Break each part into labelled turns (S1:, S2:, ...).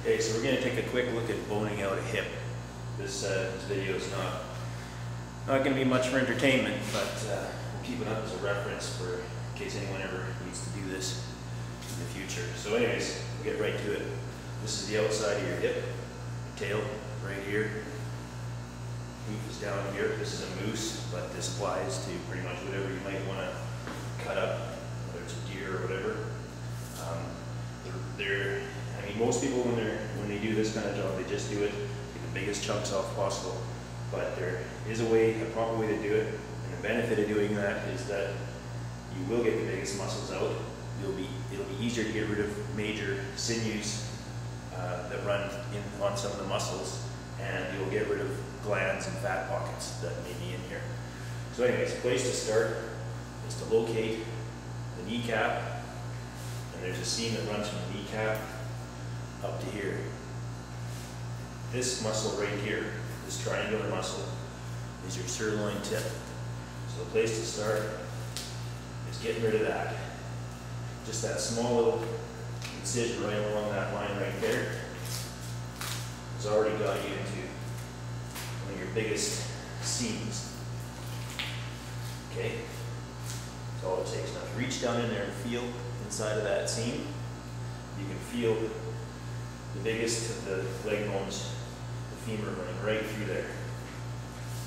S1: Okay, so we're going to take a quick look at boning out a hip. This video is not going to be much for entertainment, but we'll keep it up as a reference for in case anyone ever needs to do this in the future. So anyways, we'll get right to it. This is the outside of your hip, tail right here. Hoof is down here. This is a moose, but this applies to pretty much whatever you might want to cut up, whether it's a deer or whatever. I mean, most people when they do this kind of job, they just do it, get the biggest chunks off possible. But there is a proper way to do it, and the benefit of doing that is that you will get the biggest muscles out. It'll be easier to get rid of major sinews that run in on some of the muscles, and you'll get rid of glands and fat pockets that may be in here. So anyways, the place to start is to locate the kneecap, and there's a seam that runs from the kneecap up to here. This muscle right here, this triangular muscle, is your sirloin tip. So the place to start is getting rid of that. Just that small little incision right along that line right there has already got you into one of your biggest seams. Okay? That's all it takes. Now reach down in there and feel inside of that seam. You can feel the biggest of the leg bones, the femur, running right through there.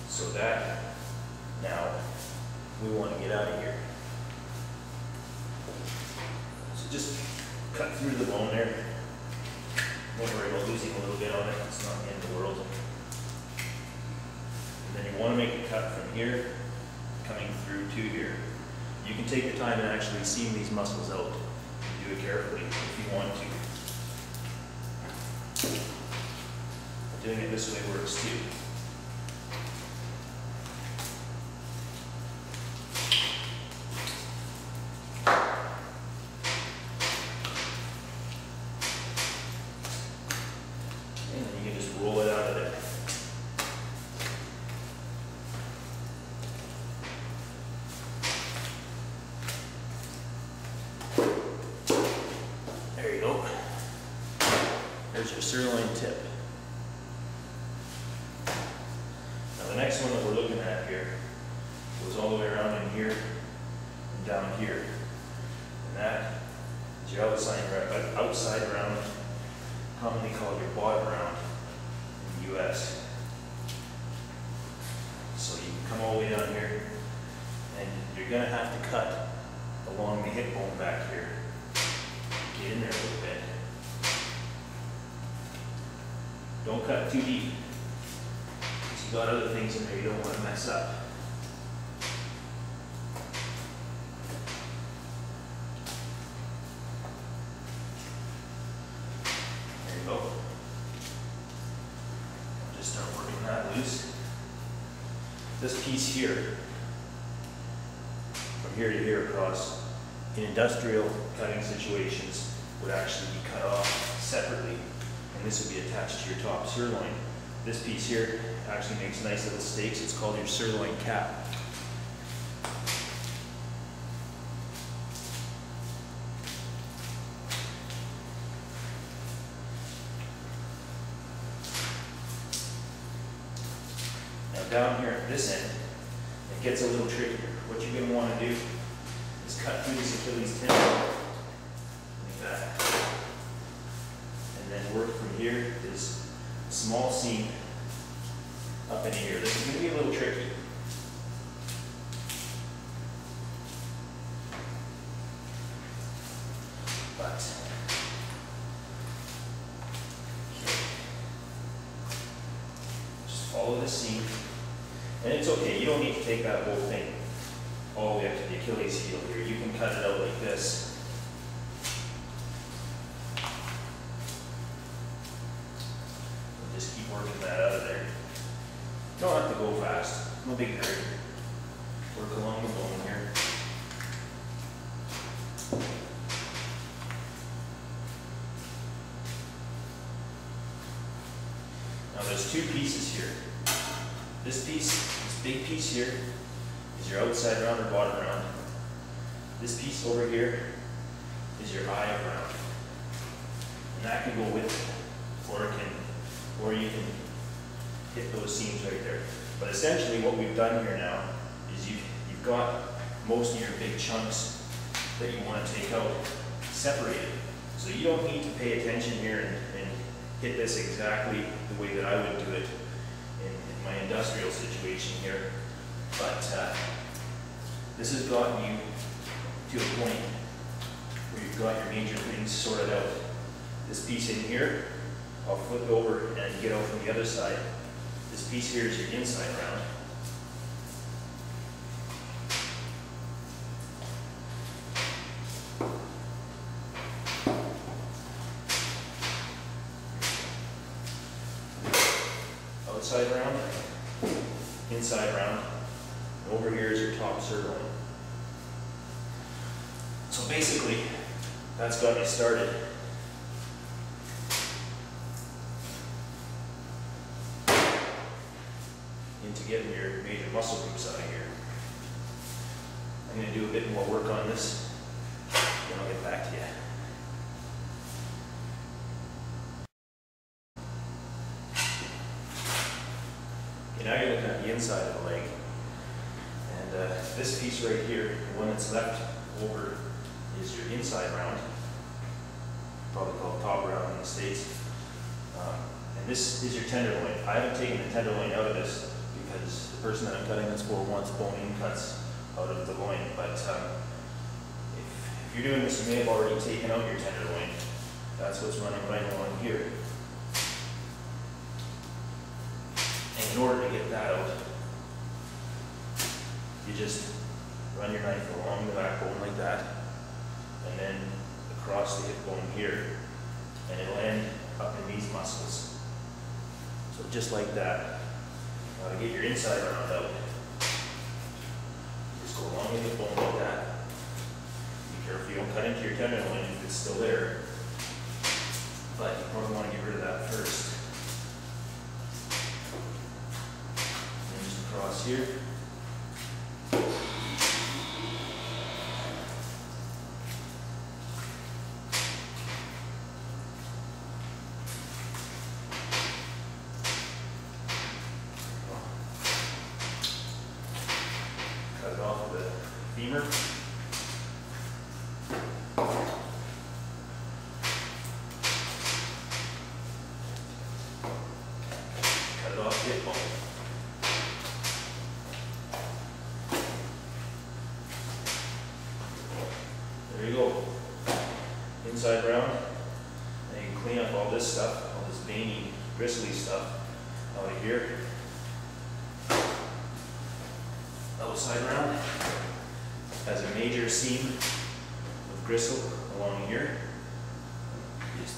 S1: So that, now, we want to get out of here. So just cut through the bone there. Don't worry about losing a little bit on it, it's not the end of the world. And then you want to make a cut from here, coming through to here. You can take the time and actually seam these muscles out. Do it carefully if you want to. Doing it this way works too. And then you can just roll it out of there. There you go. There's your sirloin tip. Now the next one that we're looking at here goes all the way around in here and down here. And that is your outside round, commonly called your bottom round in the US. So you can come all the way down here, and you're going to have to cut along the hip bone back here. Get in there a little bit. Don't cut too deep, because you've got other things in there you don't want to mess up. There you go. Just start working that loose. This piece here, from here to here across, in industrial cutting situations, would actually be cut off separately, and this would be attached to your top sirloin. This piece here actually makes nice little stakes. It's called your sirloin cap. Now down here at this end, it gets a little trickier. What you're going to want to do is cut through this Achilles tendon like that. And then work from here, this small seam up in here. This is going to be a little tricky. But, okay. Just follow the seam. And it's okay, you don't need to take that whole thing all the way up to the Achilles heel here. You can cut it out like this. Just keep working that out of there. You don't have to go fast. No big hurry. Work along the bone here. Now there's two pieces here. This piece, this big piece here, is your outside round or bottom round. This piece over here is your eye round. And that can go with it. or you can hit those seams right there. But essentially what we've done here now is you've got most of your big chunks that you want to take out separated. So you don't need to pay attention here and hit this exactly the way that I would do it in my industrial situation here. But this has gotten you to a point where you've got your major things sorted out. This piece in here, I'll flip over and get out from the other side. This piece here is your inside round. Outside round, inside round, and over here is your top sirloin. So basically, that's got you started. Into getting your major muscle groups out of here. I'm going to do a bit more work on this, then I'll get back to you. Okay, now you're looking at the inside of the leg. And this piece right here, the one that's left over, is your inside round. Probably called top round in the States. And this is your tenderloin. I haven't taken the tenderloin out of this because the person that I'm cutting this for wants bone-in cuts out of the loin. But if you're doing this, you may have already taken out your tenderloin. That's what's running right along here. And in order to get that out, you just run your knife along the backbone like that, and then across the hip bone here, and it'll end up in these muscles. So just like that. Now to get your inside round out, just go along the hip bone like that. Be careful you don't cut into your tenderloin if it's still there, but you probably want to get rid of that first. And then just across here. Cut it off with a femur. Cut it off the hip bone. There you go. Inside round. Now you can clean up all this stuff, all this veiny, bristly stuff out of here. Outside round has a major seam of gristle along here. Just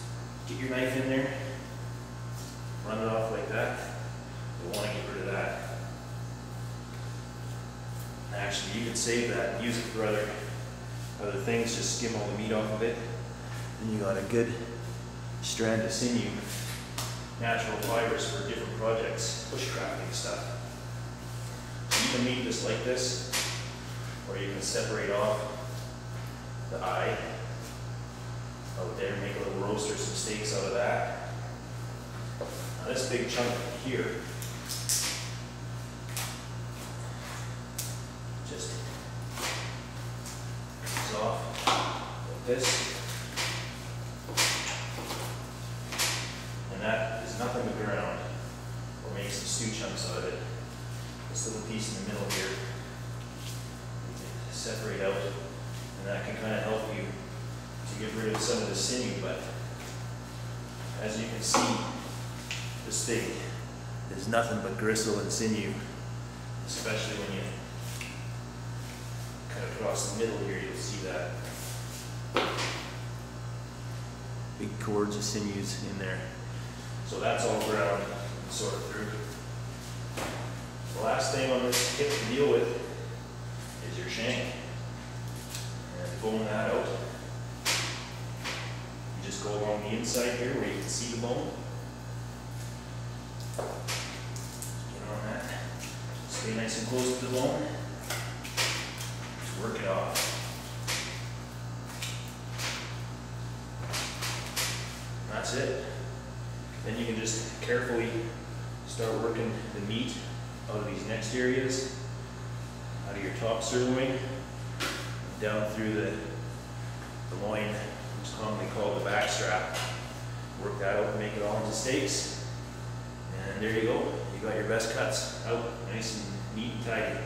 S1: get your knife in there, run it off like that. You'll want to get rid of that. And actually, you can save that and use it for other things. Just skim all the meat off of it. Then you got a good strand of sinew, natural fibers for different projects, bushcrafting stuff. You can leave this like this, or you can separate off the eye out there, make a little roast or some steaks out of that. Now this big chunk here, just comes off like this. And that is nothing but ground, or make some stew chunks out of it. This little piece in the middle here, you can separate out, and that can kind of help you to get rid of some of the sinew. But as you can see, this steak is nothing but gristle and sinew, especially when you cut across the middle here. You'll see that big cords of sinews in there. So that's all ground and sorted through. The last thing on this hip to deal with is your shank. And to bone that out, you just go along the inside here where you can see the bone. Get on that. Stay nice and close to the bone. Just work it off. And that's it. Then you can just carefully start working the meat out of these next areas, out of your top sirloin, down through the loin, which is commonly called the back strap. Work that out and make it all into steaks. And there you go. You got your best cuts out, nice and neat and tidy.